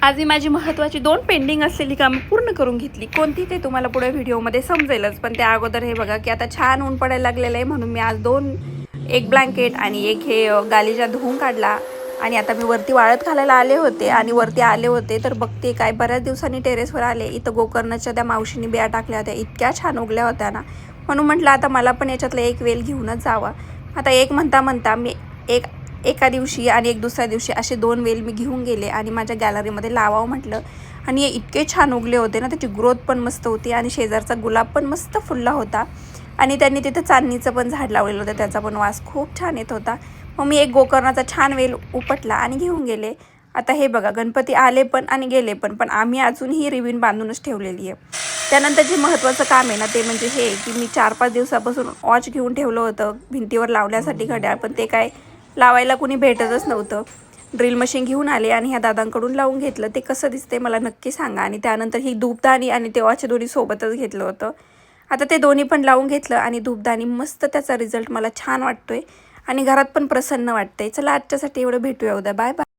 आज मी माझी महत्त्वाची 2 पेंडिंग असलेली कामं पूर्ण करून घेतली. कोणती ते तुम्हाला पुढे व्हिडिओमध्ये समजेलच, पण त्या अगोदर हे बघा की आता छान ऊन पडायला लागलेलं आहे, म्हणून मी आज एक ब्लँकेट आणि एक हे गालिचा धुवून काढला. आणि आता मी वरती वाळत घालायला आले होते आणि वरती आले होते तर बघते काय बऱ्याच दिवसांनी टेरेसवर आले. इथं गोकर्णाच्या त्या मावशीने बिया टाकल्या होत्या, इतक्या छान उगल्या होत्या ना, म्हणून म्हटलं आता मला पण याच्यातलं एक वेल घेऊनच जावा. आता एक म्हणता मी एका दिवशी आणि एक दुसऱ्या दिवशी असे 2 वेल मी घेऊन गेले आणि माझ्या गॅलरीमध्ये लावावं म्हटलं. आणि इतके छान उगले होते ना, त्याची ग्रोथ पण मस्त होती आणि शेजारचा गुलाब पण मस्त फुलला होता. आणि त्यांनी तिथं चांदणीचं पण झाड लावलेलं होतं, त्याचा पण वास खूप छान येत होता. मग मी एक गोकर्णाचा छान वेल उपटला आणि घेऊन गेले. आता हे बघा गणपती आले पण आणि गेले पण आम्ही अजूनही रिबीन बांधूनच ठेवलेली आहे. त्यानंतर जे महत्त्वाचं काम आहे ना, ते म्हणजे हे की मी 4-5 दिवसापासून वॉच घेऊन ठेवलं होतं भिंतीवर लावण्यासाठी घड्याळ, पण ते काय लावायला कुणी भेटतच नव्हतं. ड्रिल मशीन घेऊन आले आणि ह्या दादांकडून लावून घेतलं. ते कसं दिसते मला नक्की सांगा. आणि त्यानंतर ही धूपदाणी आणि ते वॉच दोन्ही सोबतच घेतलं होतं. आता ते दोन्ही पण लावून घेतलं आणि धूपदाणी मस्त त्याचा रिझल्ट मला छान वाटतोय आणि घरात पण प्रसन्न वाटतंय. चला आजच्यासाठी एवढं, भेटूया उद्या. Bye bye.